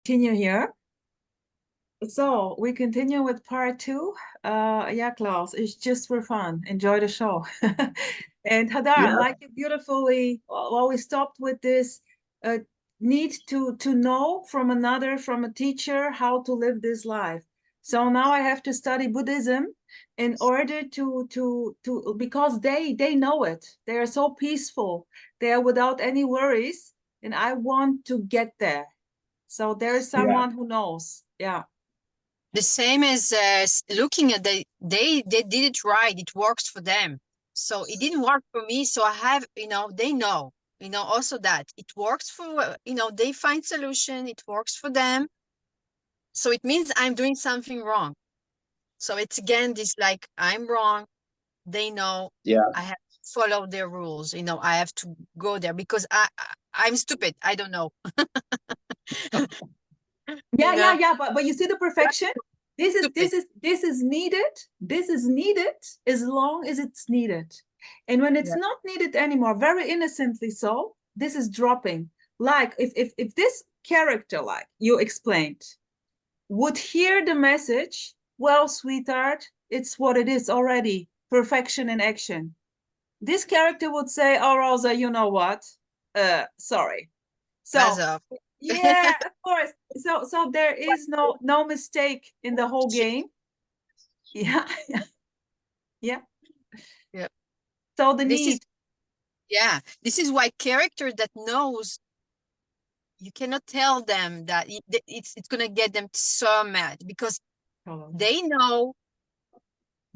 continue here. So we continue with part two. Yeah, Klaus, it's just for fun. Enjoy the show. And Hadar, Yeah, like you beautifully, well, we stopped with this need to know from another, from a teacher, how to live this life. So now I have to study Buddhism in order to because they know it. They are so peaceful. They are without any worries, and I want to get there. So there is yeah, someone who knows. Yeah. The same as looking at they did it right. It works for them. So it didn't work for me. So I have, they know, also that it works for, they find solution. It works for them. So it means I'm doing something wrong. So it's again, this like, I'm wrong. They know yeah, I have to follow their rules. I have to go there because I'm stupid. I don't know. Yeah, you yeah, know, yeah. But you see the perfection? This is stupid. this is this is needed. This is needed as long as it's needed. And when it's Yeah. not needed anymore, very innocently so, this is dropping. Like if this character, like you explained, would hear the message, well, sweetheart, it's what it is already. Perfection in action. This character would say, oh, Rosa, you know what? Sorry. Buzz So off. yeah, of course. So there is no mistake in the whole game. Yeah, yeah, yeah. Yeah. So the This is need. Yeah, this is why character that knows, you cannot tell them that it's gonna get them so mad because they know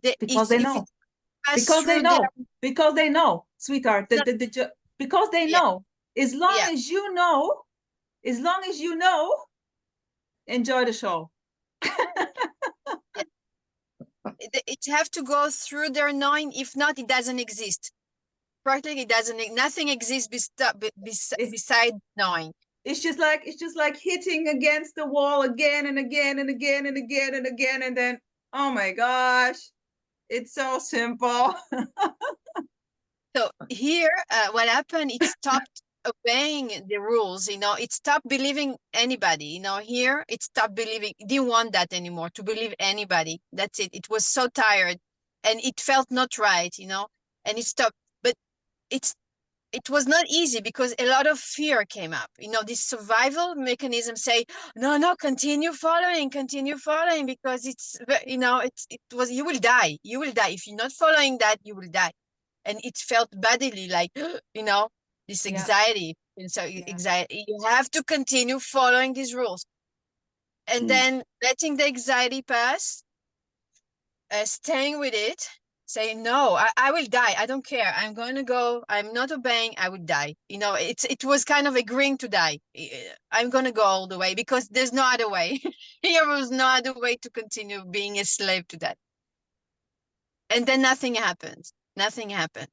that Because if they it know. pass Because they through their, know. Because they know, sweetheart. not, Because they yeah, know. As long yeah, as you know, as long as you know, enjoy the show. yeah. It have to go through their knowing. If not, it doesn't exist. Practically, it doesn't. Nothing exists It's beside knowing. it's just like hitting against the wall again and again and again and again and again, and then oh my gosh, it's so simple. So here, what happened? It stopped obeying the rules. It stopped believing anybody. Here it stopped believing. It didn't want that anymore to believe anybody. That's it. It was so tired, and it felt not right. And it stopped. But it's it was not easy because a lot of fear came up. This survival mechanism say, no, no, continue following, because it was, you will die. You will die. If you're not following that, you will die. And it felt badly like, this Yeah, anxiety. And so yeah. anxiety, you have to continue following these rules. And mm, then letting the anxiety pass, staying with it, saying no, I will die, I don't care, I'm going to go, I'm not obeying, I would die. It was kind of agreeing to die. I'm going to go all the way because there's no other way. There was no other way to continue being a slave to that. And then nothing happens. Nothing happened.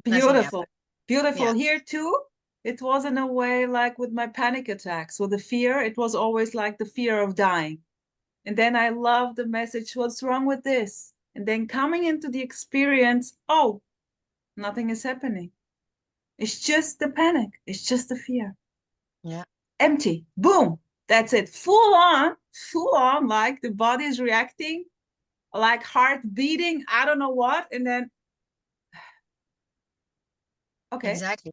Nothing Beautiful. happened. Beautiful. Yeah. Here too, it was in a way like with my panic attacks, with the fear, it was always like the fear of dying. And then I love the message, what's wrong with this? And then coming into the experience, oh, nothing is happening. It's just the panic. It's just the fear. Yeah. Empty. Boom. That's it. Full on, like the body is reacting, like heart beating, I don't know what. And then, okay, Exactly.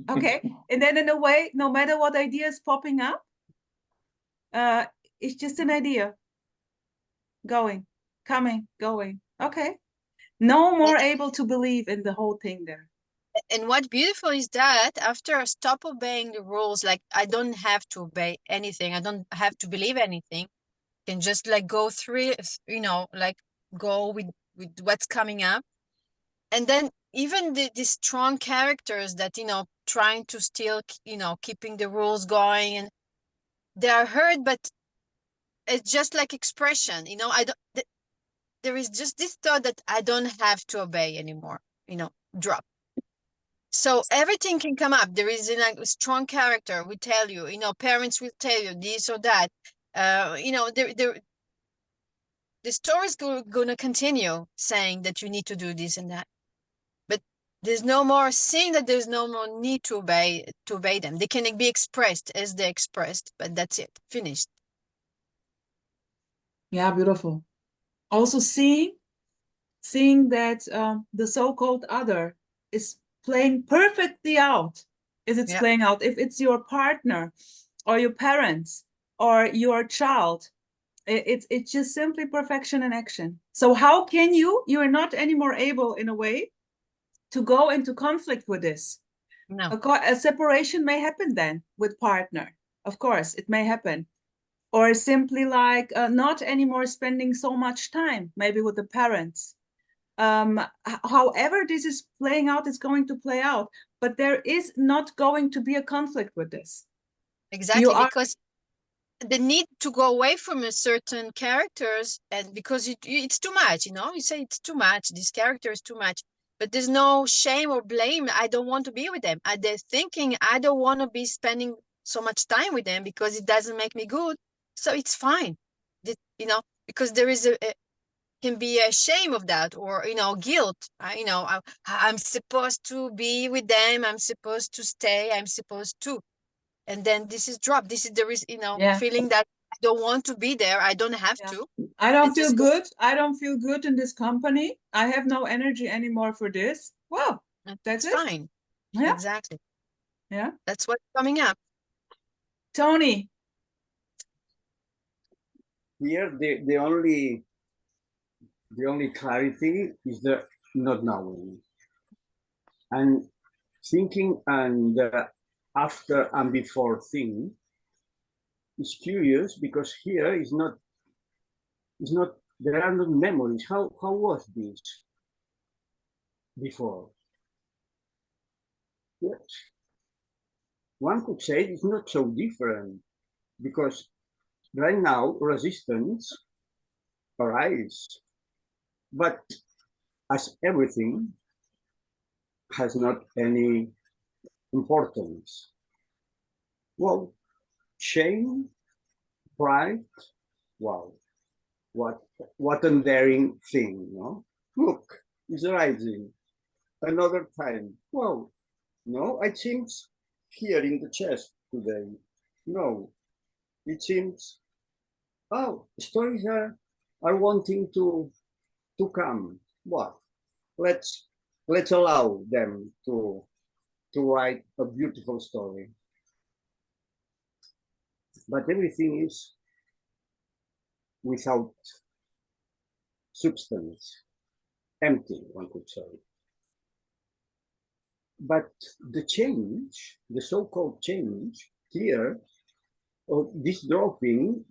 okay. And then in a way, no matter what idea is popping up, uh, it's just an idea. Going, coming, going. Okay. No more able to believe in the whole thing there. And what beautiful is that after I stop obeying the rules, like I don't have to obey anything, I don't have to believe anything, I can just like go through it, like go with what's coming up. And then even the strong characters that trying to still keeping the rules going, and they are heard, but it's just like expression. I don't there is just this thought that I don't have to obey anymore. Drop. So everything can come up. There is like a strong character will tell you, parents will tell you this or that. The story is going to continue saying that you need to do this and that. But There's no more seeing that there's no more need to obey them. They can be expressed as they're expressed, but that's it, finished. Yeah, beautiful. Also seeing that the so-called other is playing perfectly out as it's playing out. If it's your partner or your parents or your child, it's just simply perfection in action. So how can you're not anymore able in a way to go into conflict with this. No. A separation may happen then with partner. Of course, it may happen. Or simply like not anymore spending so much time, maybe with the parents. However this is playing out, it's going to play out. But there is not going to be a conflict with this. Exactly, because the need to go away from a certain characters, and because it's too much, you know, you say it's too much, this character is too much, but there's no shame or blame. I don't want to be with them. They're thinking, I don't want to be spending so much time with them because it doesn't make me good. So it's fine, you know, because there is can be a shame of that, or, you know, guilt. You know, I'm supposed to be with them. I'm supposed to stay. I'm supposed to. And then this is dropped. This is there is, you know, feeling that I don't want to be there. I don't have to. I don't feel good. I don't feel good in this company. I have no energy anymore for this. Well, that's it. Fine. Yeah. Exactly. Yeah. That's what's coming up. Tony. Here, the only clarity is the not knowing. And thinking and after and before thing is curious, because here is not, there are no memories. How was this before? Yes. One could say it's not so different, because right now resistance arises, but as everything has not any importance. Well, shame, pride, wow, what a daring thing, no? Look, it's rising. Another time. Well, no, it seems here in the chest today. No, it seems, oh, stories are wanting to come. What? Let's allow them to write a beautiful story. But everything is without substance, empty, one could say. But the change, the so-called change here, or this dropping,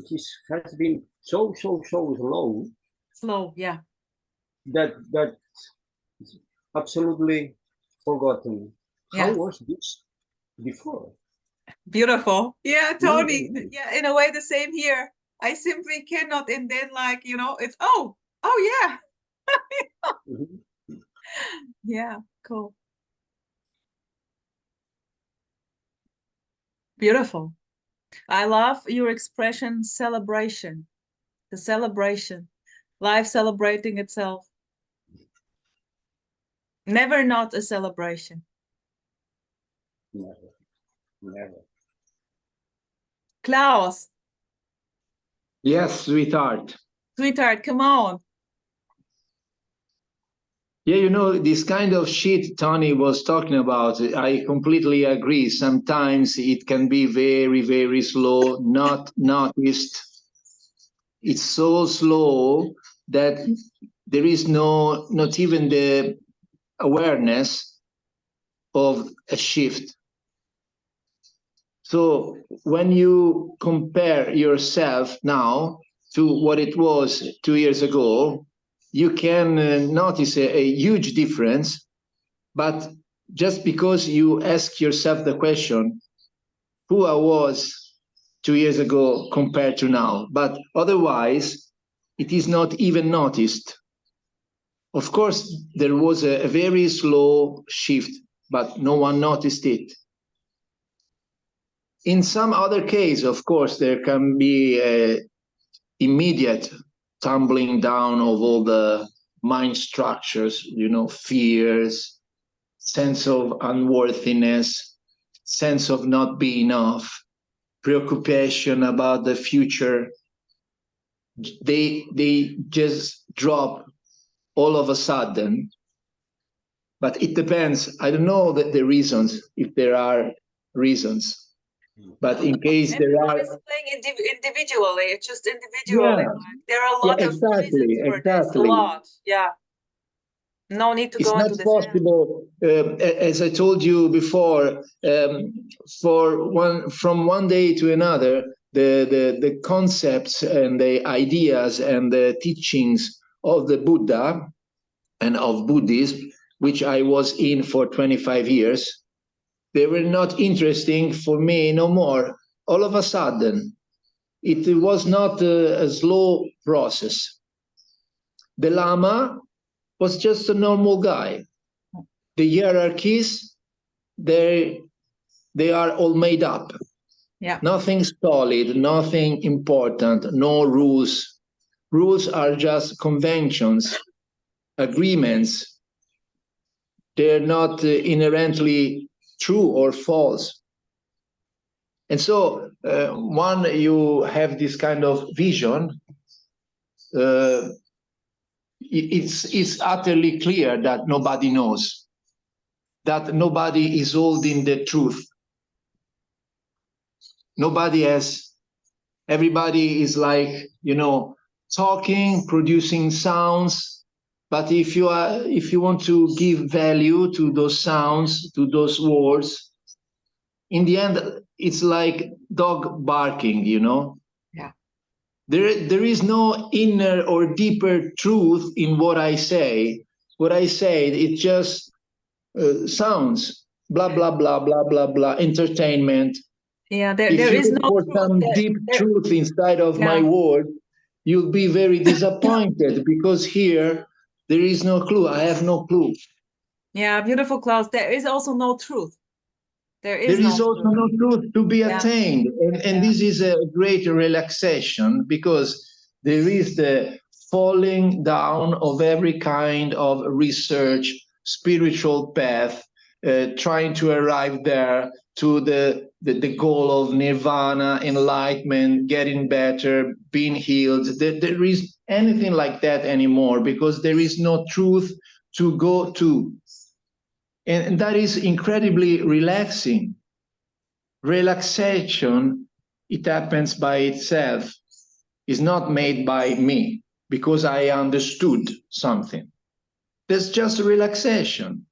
has been so slow. Slow, yeah. That absolutely forgotten. How was this before? Beautiful. Yeah, Tony. Yeah, in a way the same here. I simply cannot, and then like, you know, it's oh yeah. Yeah, cool. Beautiful. I love your expression celebration. The celebration. Life celebrating itself. Never not a celebration. Never. Klaus. Yes, sweetheart. Sweetheart, come on. Yeah, you know, this kind of shit Tony was talking about, I completely agree. Sometimes it can be very, very slow, not noticed. It's so slow that there is not even the awareness of a shift. So when you compare yourself now to what it was 2 years ago, you can notice a huge difference. But just because you ask yourself the question, who I was 2 years ago compared to now, but otherwise it is not even noticed. Of course, there was a very slow shift, but no one noticed it. In some other case, of course, there can be a immediate tumbling down of all the mind structures, you know, fears, sense of unworthiness, sense of not being enough, preoccupation about the future. They just drop all of a sudden. But it depends. I don't know the reasons, if there are reasons. But in case there Everyone are, is playing individually, just individually. yeah, Like, there are a lot of reasons for this. A lot. Yeah. No need to it's go not into this. possible, as I told you before, from one day to another, the concepts and the ideas and the teachings of the Buddha and of Buddhism, which I was in for 25 years, they were not interesting for me no more. All of a sudden, it was not a slow process. The Lama was just a normal guy. The hierarchies, they are all made up. Yeah. Nothing solid, nothing important, no rules. Rules are just conventions, agreements. They're not inherently true or false. And so when you have this kind of vision, it's utterly clear that nobody knows, that nobody is holding the truth. Nobody has, everybody is like, talking, producing sounds. But if you want to give value to those sounds, to those words, in the end, it's like dog barking, Yeah. There is no inner or deeper truth in what I say. What I say, it just sounds, blah, blah, blah, blah, blah, blah, entertainment. Yeah, there If you is look no for truth. some deep truth inside of my word, you'll be very disappointed because here there is no clue. I have no clue. Yeah, beautiful, Klaus. There is also no truth. There is also no truth to be attained. And this is a great relaxation because there is the falling down of every kind of research, spiritual path, trying to arrive there to the goal of nirvana, enlightenment, getting better, being healed. There is anything like that anymore because there is no truth to go to. And that is incredibly relaxing. Relaxation, it happens by itself, is not made by me because I understood something. There's just relaxation,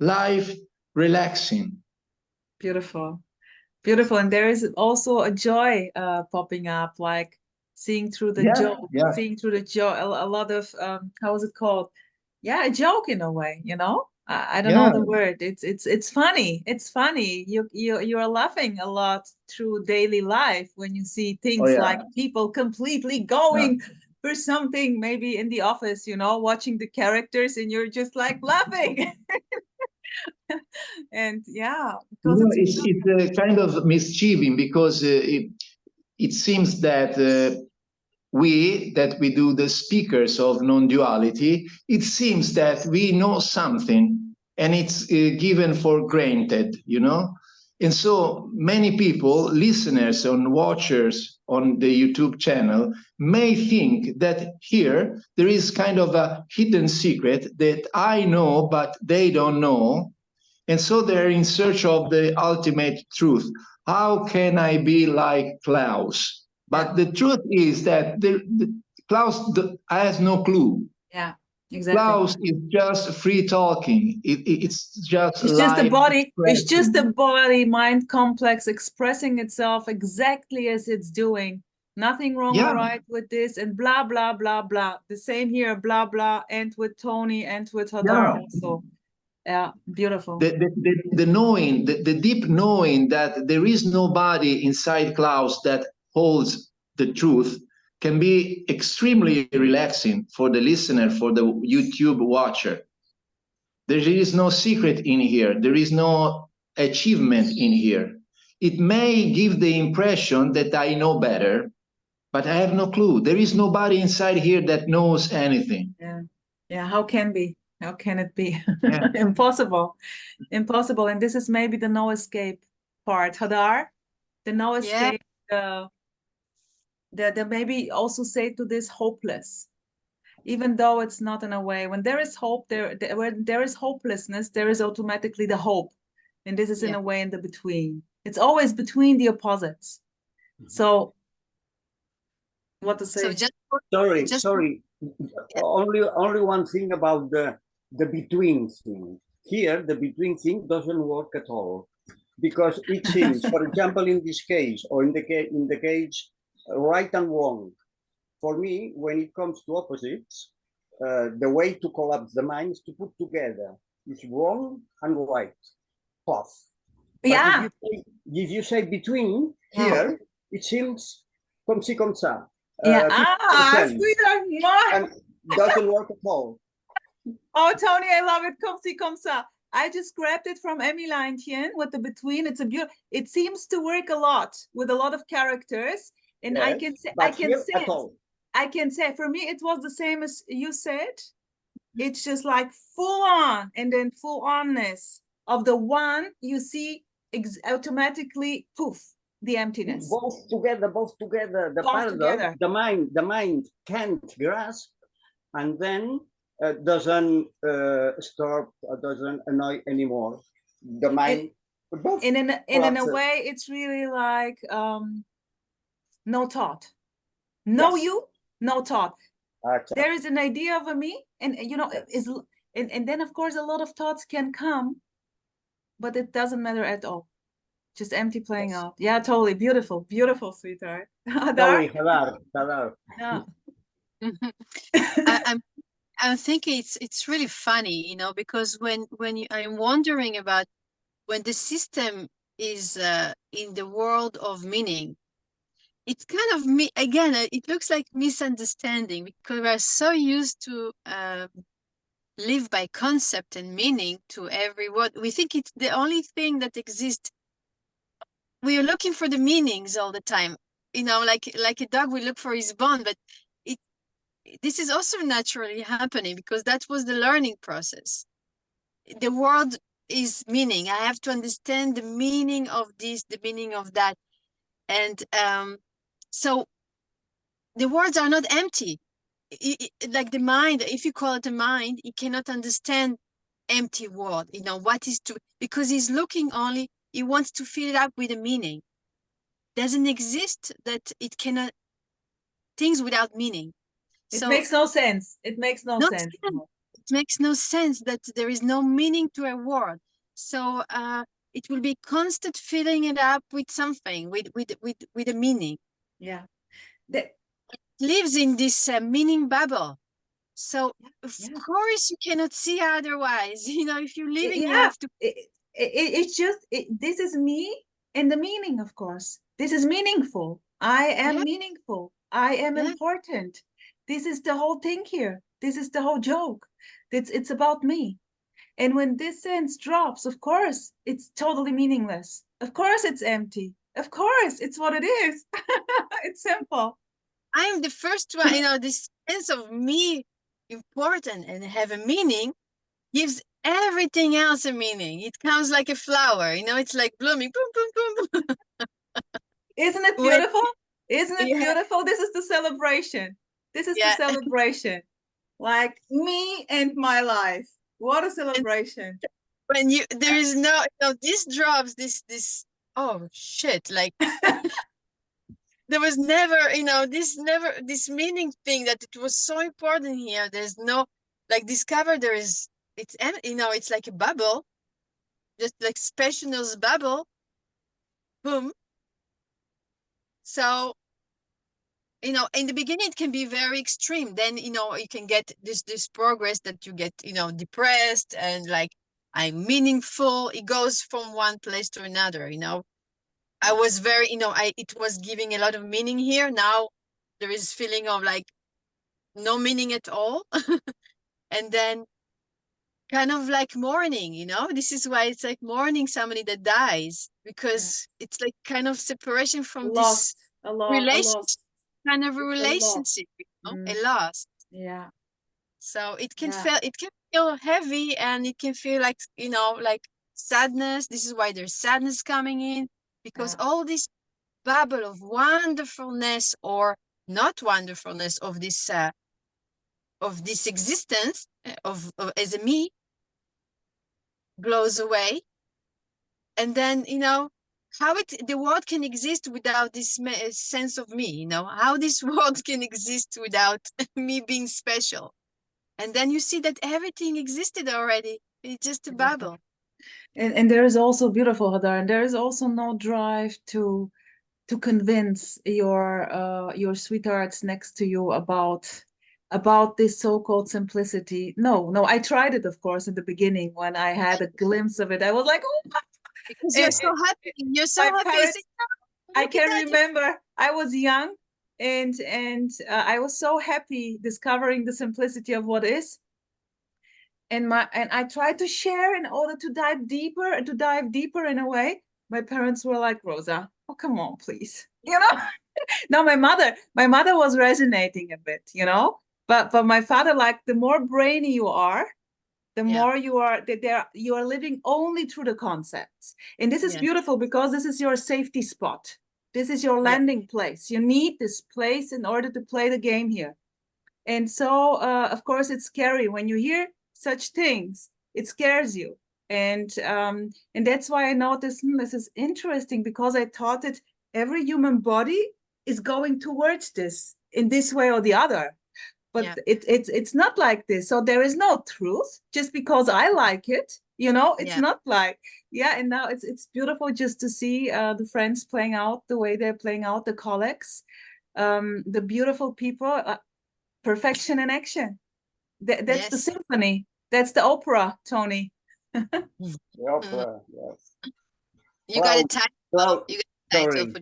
life relaxing. Beautiful, beautiful. And there is also a joy popping up, like seeing through the joke, seeing through the joke, a lot of, how is it called? Yeah, a joke in a way, I don't know the word. It's funny. It's funny. You are laughing a lot through daily life when you see things like people completely going for something, maybe in the office, watching the characters, and you're just like laughing. And because it's a kind of mischieving because it seems that we do the speakers of non-duality, it seems that we know something and it's given for granted, And so many people, listeners and watchers on the YouTube channel, may think that here there is kind of a hidden secret that I know, but they don't know. And so they're in search of the ultimate truth. How can I be like Klaus? But the truth is that Klaus has no clue. Yeah, exactly. Klaus is just free talking. It's just a body. It's just a body-mind complex expressing itself exactly as it's doing. Nothing wrong or right with this, and blah blah blah blah. The same here, blah blah, and with Tony and with Hadar also. Yeah, beautiful. The knowing, the deep knowing that there is nobody inside Klaus that holds the truth can be extremely relaxing for the listener, for the YouTube watcher. There is no secret in here. There is no achievement in here. It may give the impression that I know better, but I have no clue. There is nobody inside here that knows anything. Yeah, how can be? How can it be? Yeah. Impossible. Impossible. And this is maybe the no escape part. Hadar, the no Yeah. escape, the maybe also say to this hopeless. Even though it's not in a way, when there is hope, when there is hopelessness, there is automatically the hope. And this is in Yeah. a way in the between. It's always between the opposites. So what to say? So just Sorry. Only one thing about the between thing. Here, the between thing doesn't work at all, because it seems, for example, in this case, or in the case right and wrong. For me, when it comes to opposites, the way to collapse the mind is to put together is wrong and right, path. But Yeah. if you say between, here, it seems comme ci, comme ça. Yeah. 50%, Sweetheart. and doesn't work at all. Oh, Tony, I love it. Comme ci, comme ça. I just grabbed it from Emily Tien with the between. It's a beautiful. It seems to work a lot with a lot of characters, and Yes, I can say, I can say, for me, it was the same as you said. It's just like full on, and then full onness of the one you see automatically poof, the emptiness. Both together. The Both paradox, together. the mind can't grasp, and then doesn't stop, doesn't annoy anymore. The mind, both. In a way, it's really like no thought. No, Yes. you, no thought. Okay. There is an idea of a me, and you know, Yes. and then of course a lot of thoughts can come, but it doesn't matter at all. Just empty playing Yes. out. Yeah, totally. Beautiful, beautiful, sweetheart. Sorry, Hadar. Yeah. I'm thinking it's really funny, you know, because when I'm wondering about when the system is in the world of meaning, it's kind of me again. It looks like misunderstanding because we're so used to live by concept and meaning to every word. We think it's the only thing that exists. We are looking for the meanings all the time, you know, like a dog will look for his bone, but this is also naturally happening because that was the learning process. The world is meaning. I have to understand the meaning of this, the meaning of that. And so the words are not empty. Like the mind, if you call it a mind, it cannot understand empty word, you know, what is to, because he's looking only, he wants to fill it up with a meaning. Doesn't exist that it cannot, things without meaning. It makes no sense. It makes no sense. It makes no sense that there is no meaning to a word. So it will be constant filling it up with something, with a meaning. Yeah. It lives in this meaning bubble. So of course you cannot see otherwise. You know, if you're living, you have to. It's just this is me and the meaning, of course. This is meaningful. I am meaningful. I am important. This is the whole thing here. This is the whole joke. It's about me. And when this sense drops, of course, it's totally meaningless. Of course, it's empty. Of course, it's what it is. It's simple. I am the first one, you know, this sense of me important and have a meaning gives everything else a meaning. It comes like a flower, you know, it's like blooming. Boom, boom, boom. Isn't it beautiful? Isn't it beautiful? This is the celebration. This is the celebration. Like me and my life. What a celebration. When there is no, you know, this drops, this, oh shit, like there was never, you know, this meaning thing that it was so important here. There's no, like discover there is, it's, you know, it's like a bubble, just like Specialness bubble, boom. So, you know, in the beginning it can be very extreme. Then, you know, you can get this progress that you get, you know, depressed and like I'm meaningful. It goes from one place to another, you know. I was very, you know, it was giving a lot of meaning here. Now there is feeling of like no meaning at all. And then kind of like mourning, you know, this is why it's like mourning somebody that dies, because it's like kind of separation from this relationship, kind of a relationship, you know, a loss. Yeah. So it can feel, it can feel heavy, and it can feel like, you know, like sadness. This is why there's sadness coming in, because all this bubble of wonderfulness or not wonderfulness of this existence of as a me blows away. And then, you know, how the world can exist without this sense of me, you know, how this world can exist without me being special. And then you see that everything existed already. It's just a bubble. And there is also beautiful, Hadar, and there is also no drive to convince your sweethearts next to you about this so-called simplicity. No, I tried it, of course, in the beginning when I had a glimpse of it. I was like, oh, because you're so happy. You're so happy. Parents, I can remember I was young, and I was so happy discovering the simplicity of what is. And I tried to share in order to dive deeper in a way. My parents were like, Rosa, oh, come on, please. You know? Now my mother was resonating a bit, you know, but my father, like, the more brainy you are, the more you are living only through the concepts. And this is beautiful, because this is your safety spot. This is your landing place. You need this place in order to play the game here. And so, of course, it's scary when you hear such things. It scares you. And that's why I noticed this is interesting, because I thought that every human body is going towards this in this way or the other. But it's not like this. So there is no truth just because I like it. You know, it's not like, and now it's beautiful just to see the friends playing out the way they're playing out, the colleagues, the beautiful people, perfection in action. That's the symphony. That's the opera, Tony. The opera, yes. You got a title. You got a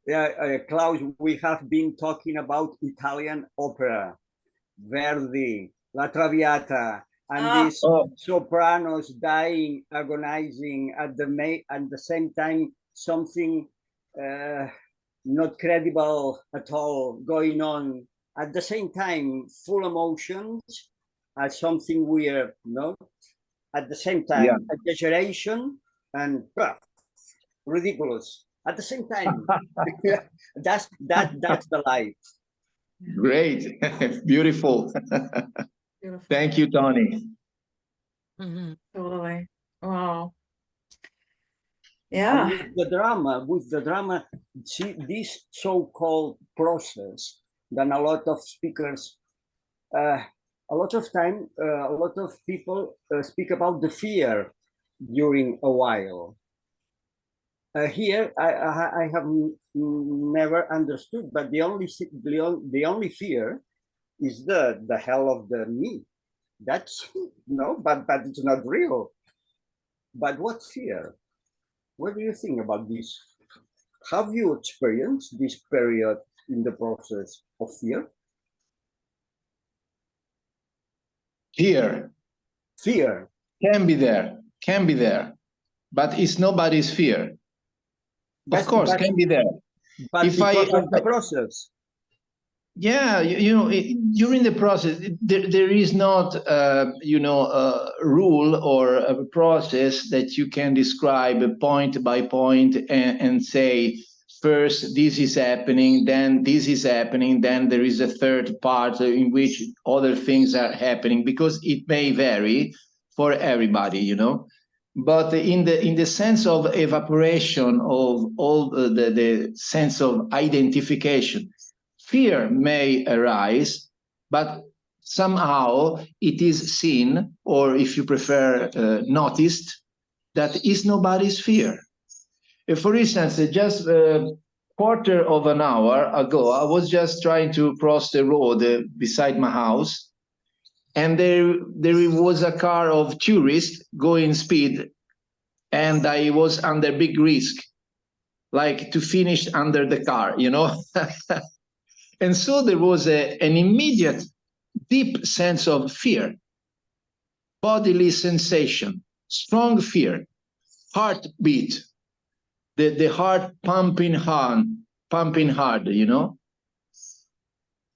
title. Klaus, we have been talking about Italian opera, Verdi, La Traviata, and these sopranos dying, agonizing at the same time, something not credible at all going on. At the same time, full emotions, as something weird, no? At the same time, exaggeration and ridiculous. At the same time, that's the life. Great, beautiful. Thank you, Tony. Totally. Wow. Yeah. And with the drama, see, this so-called process, then a lot of speakers, a lot of people speak about the fear during a while. Here, I have never understood, but the only fear is the hell of the me. That's but it's not real. But what fear? What do you think about this? Have you experienced this period in the process of fear? Fear can be there, but it's nobody's fear. Of course, can be there. But if because of the process. Yeah, during the process, there is not, a rule or a process that you can describe point by point and say, first this is happening, then this is happening, then there is a third part in which other things are happening, because it may vary for everybody, But in the sense of evaporation of all the sense of identification, fear may arise, but somehow it is seen, or if you prefer, noticed, that is nobody's fear. For instance, just a quarter of an hour ago, I was just trying to cross the road beside my house, and there was a car of tourists going speed, and I was under big risk, like to finish under the car, And so there was an immediate, deep sense of fear, bodily sensation, strong fear, heartbeat, the heart pumping hard,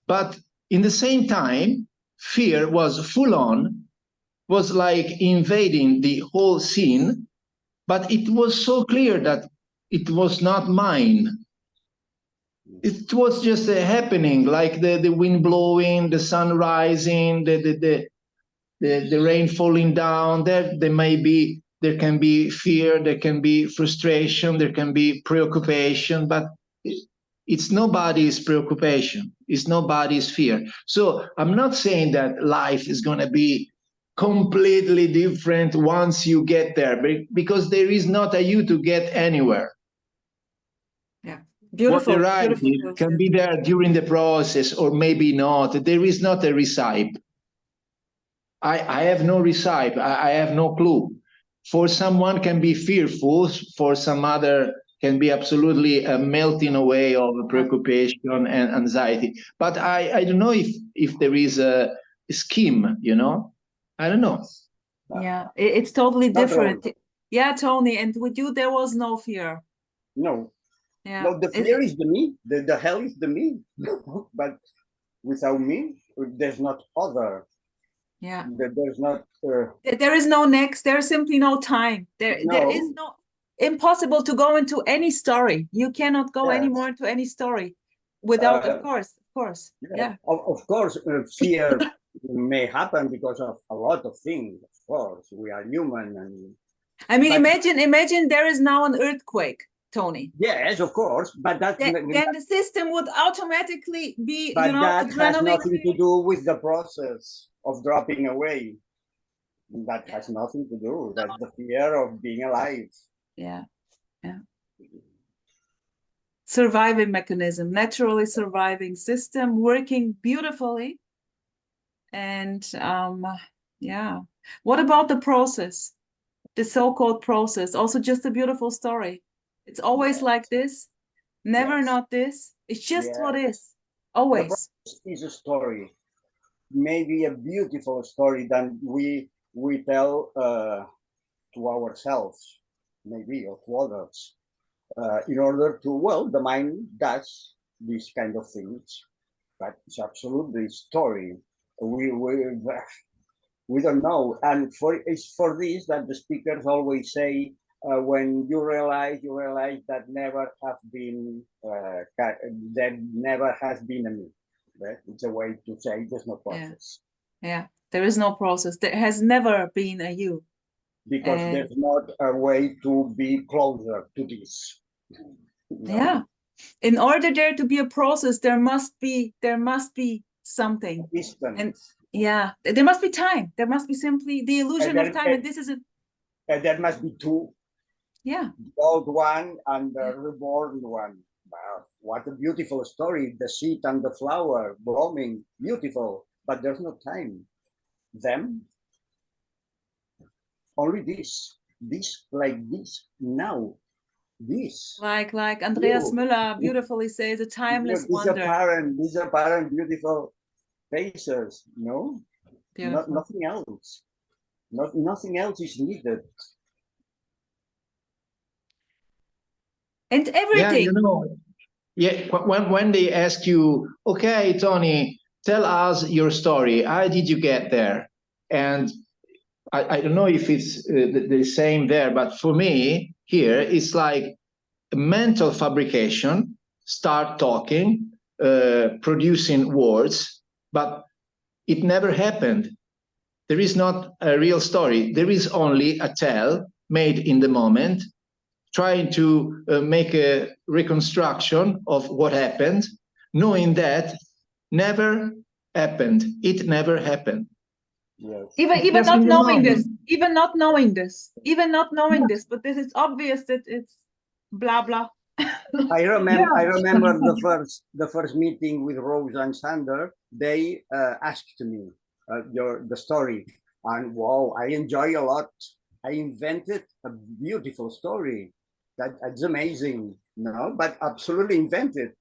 But in the same time, fear was full on, was like invading the whole scene, but it was so clear that it was not mine. It was just happening, like the wind blowing, the sun rising, the rain falling down. There can be fear, there can be frustration, there can be preoccupation, but it's nobody's preoccupation, it's nobody's fear. So I'm not saying that life is going to be completely different once you get there, because there is not a you to get anywhere. Yeah, beautiful. What arrives Beautiful can be there during the process, or maybe not. There is not a recipe. I have no recipe. I have no clue. For someone can be fearful, for some other can be absolutely a melting away of preoccupation and anxiety. But I don't know if there is a scheme, you know? I don't know. Yeah, it's totally different. Yeah, Tony, and with you, there was no fear. No. Yeah. No, the fear is the me. The hell is the me. But without me, there's not other. Yeah. There's not. There is no next. There's simply no time. There is no impossible to go into any story. You cannot go anymore into any story without, of course. Yeah. Of course, fear may happen because of a lot of things. Of course, we are human, and I mean, imagine there is now an earthquake, Tony. Yes, of course, but then the system would automatically be, but you know, that has adrenaline. nothing to do with the process of dropping away. That has nothing to do. That's the fear of being alive. Yeah. Surviving mechanism, naturally surviving system, working beautifully. And yeah. What about the process? The so-called process, also just a beautiful story. It's always like this, never not this. It's just what is, always. The process is a story, maybe a beautiful story that we tell to ourselves, maybe, or to others, in order to, well, the mind does these kind of things, but it's absolutely story. We don't know, and it's for this that the speakers always say, when you realize that never has been a me. Right? It's a way to say there's no process. Yeah, there is no process. There has never been a you. Because there's not a way to be closer to this. No. Yeah. In order there to be a process, there must be something. Distance. And yeah, there must be time. There must be simply the illusion of time. And this is it. And there must be two. Yeah. The old one and the reborn one. Wow, what a beautiful story. The seed and the flower blooming, beautiful, but there's no time. Them, only this, like this, now, this. Like Andreas Müller beautifully says, a timeless wonder. These apparent beautiful faces, no? Nothing else. Nothing else is needed. And everything. Yeah, you know, when they ask you, okay, Tony, tell us your story. How did you get there? And I don't know if it's the same there, but for me here, it's like a mental fabrication, start talking, producing words, but it never happened. There is not a real story. There is only a tale made in the moment, trying to make a reconstruction of what happened, knowing that never happened. It never happened. Yes. Even not knowing this, but this is obvious that it's blah blah. I remember the first meeting with Rose and Sander. They asked me the story, and wow, I enjoy a lot. I invented a beautiful story. That's amazing, no? But absolutely invented,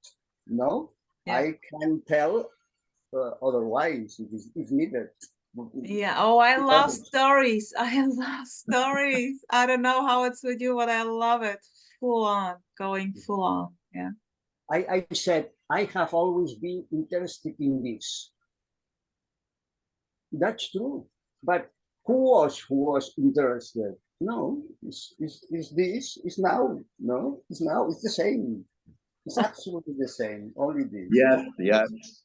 no? Yeah. I can tell otherwise if needed. Yeah. Oh, I love stories. I love stories. I don't know how it's with you, but I love it. Full on, going full on. Yeah. I said I have always been interested in this. That's true. But who was interested? No, is this is now? No, it's now. It's the same. It's absolutely the same. Only this. Yeah, yeah. It's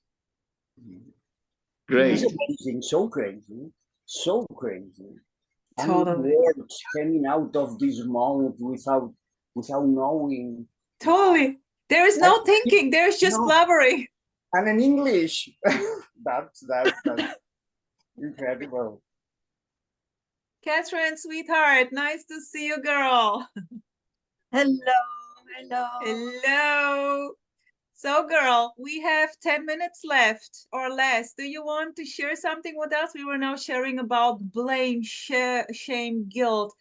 Great. amazing. So crazy. So crazy. And Totally. words coming out of this mouth without knowing. Totally. There is no And- thinking. There's just No. blabbering. And in English. that's incredible. Catherine, sweetheart, nice to see you, girl. Hello, hello. Hello. So, girl, we have 10 minutes left or less. Do you want to share something with us? We were now sharing about blame, shame, guilt,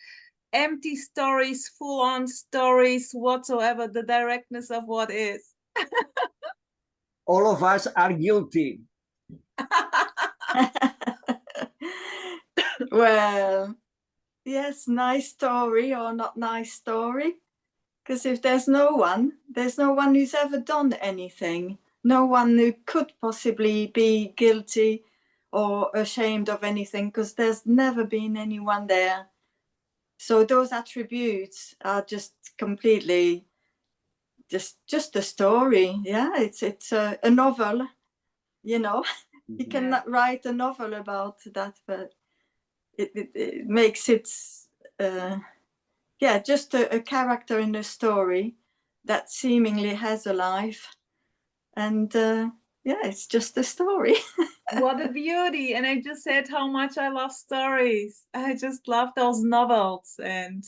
empty stories, full-on stories, whatsoever, the directness of what is. All of us are guilty. Well, yes, nice story or not nice story. Because if there's no one who's ever done anything, no one who could possibly be guilty or ashamed of anything, because there's never been anyone there. So those attributes are just completely just a story. Yeah, it's a novel, you know. You can write a novel about that, but it makes it yeah, just a character in a story that seemingly has a life, and yeah, it's just a story. What a beauty. And I just said how much I love stories. I just love those novels. And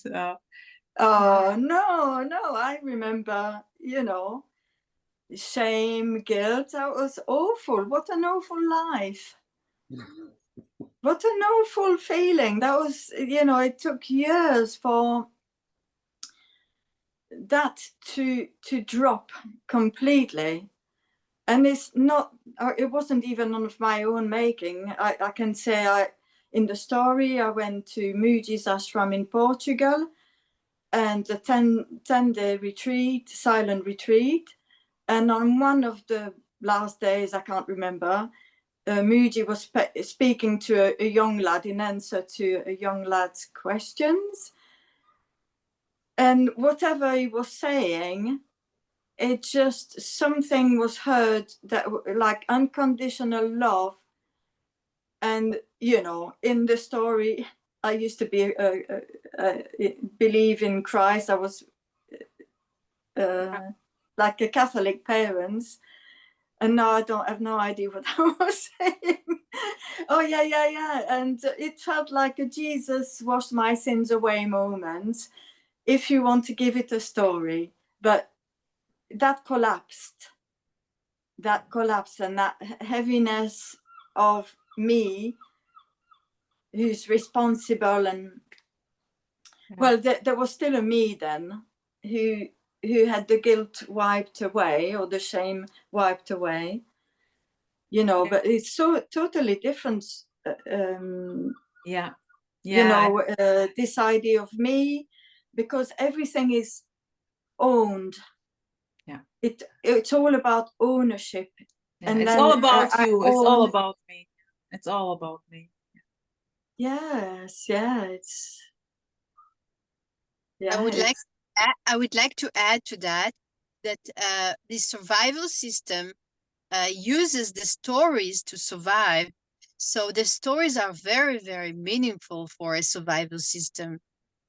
Oh no, I remember, you know, shame, guilt. That was awful. What an awful life. What an awful feeling. That was, you know, it took years for that to drop completely. And it's not, it wasn't even of my own making. I can say in the story, I went to Muji's ashram in Portugal, and a 10-day retreat, silent retreat. And on one of the last days, I can't remember, Muji was speaking to a young lad in answer to a young lad's questions. And whatever he was saying, it just, something was heard that like unconditional love. And, you know, in the story, I used to be believe in Christ. I was like a Catholic parents, and now I don't have no idea what I was saying. Oh yeah. And it felt like a Jesus washed my sins away moment, if you want to give it a story. But that collapsed, and that heaviness of me, who's responsible, and well, there was still a me then who had the guilt wiped away, or the shame wiped away, you know. But it's so totally different. yeah. You know, this idea of me, because everything is owned. Yeah. It's all about ownership. Yeah, and it's then all about you. It's all own. about me. It's all about me. Yes, yeah, it's. Yeah, I would like to add to that the survival system uses the stories to survive. So the stories are very, very meaningful for a survival system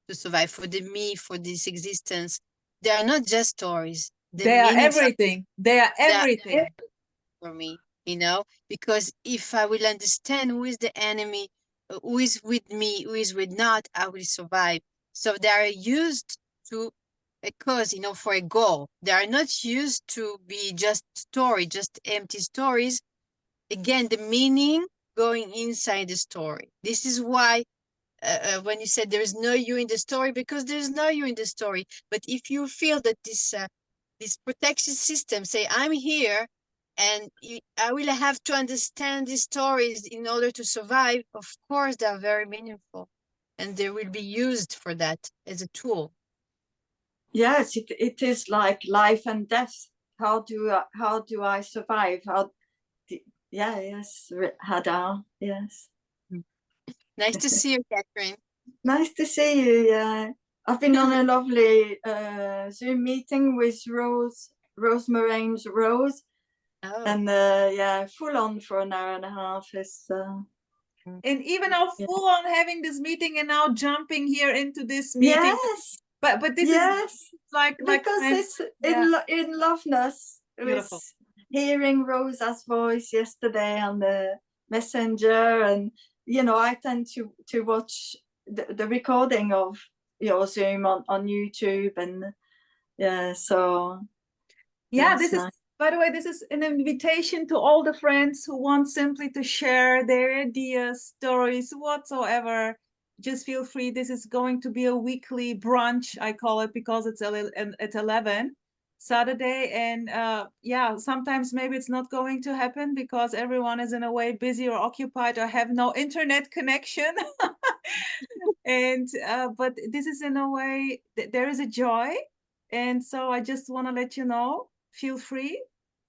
to survive, for the me, for this existence. They are not just stories. They are everything. They are everything. For me, you know, because if I will understand who is the enemy, who is with me, who is with not, I will survive. So they are used to a cause, you know, for a goal. They are not used to be just story, just empty stories. Again, the meaning going inside the story. This is why when you said there is no you in the story, because there is no you in the story. But if you feel that this protection system say, I'm here, and I will have to understand these stories in order to survive, of course, they are very meaningful. And they will be used for that as a tool. Yes, it is like life and death. How do I survive? Yes, Hadar, yes. Nice to see you, Catherine. Nice to see you. Yeah, I've been on a lovely Zoom meeting with Rosemary's Rose, Oh. and yeah, full on for an hour and a half. Is And even now, Yeah. full on having this meeting and now jumping here into this meeting. yes, But this yes, is like because my- it's yeah. in loveness. Beautiful. With hearing Rosa's voice yesterday on the messenger, and you know, I tend to watch the recording of your Zoom on YouTube, and yeah, so Yeah, that's this is, nice. by the way, this is an invitation to all the friends who want simply to share their ideas, stories, whatsoever. Just feel free. This is going to be a weekly brunch, I call it, because it's at 11 Saturday. And yeah, sometimes maybe it's not going to happen because everyone is in a way busy or occupied or have no internet connection. And but this is in a way, there is a joy. And so I just want to let you know, feel free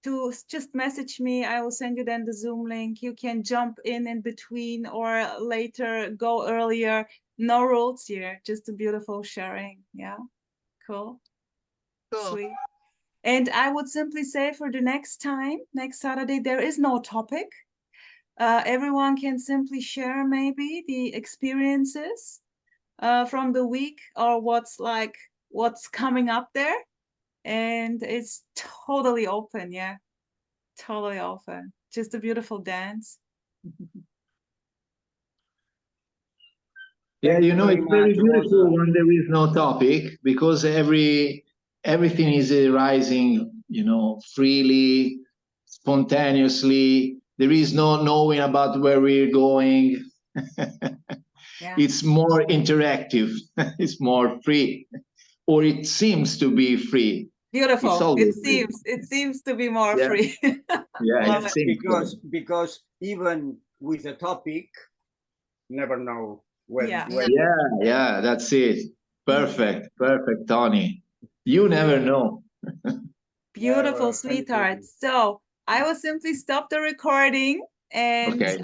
to just message me. I will send you then the Zoom link. You can jump in between or later, go earlier. No rules here, just a beautiful sharing. Yeah, cool. Sweet. And I would simply say for the next time, next Saturday, there is no topic. Everyone can simply share maybe the experiences from the week or what's coming up there. And it's totally open. Yeah, totally open. Just a beautiful dance. Yeah, Thank you you know, very it's very much, beautiful Rosa. when there is no topic, because everything is arising, you know, freely, spontaneously. There is no knowing about where we're going. Yeah. It's more interactive. It's more free, or it seems to be free. Beautiful. It's always free. It seems to be more Yeah. free. Yeah, Love it it. seems so. Because even with a topic, never know where. Yeah. Yeah, that's it. Perfect, Tony. You never know. Beautiful, Thank you. sweetheart. So I will simply stop the recording and Okay.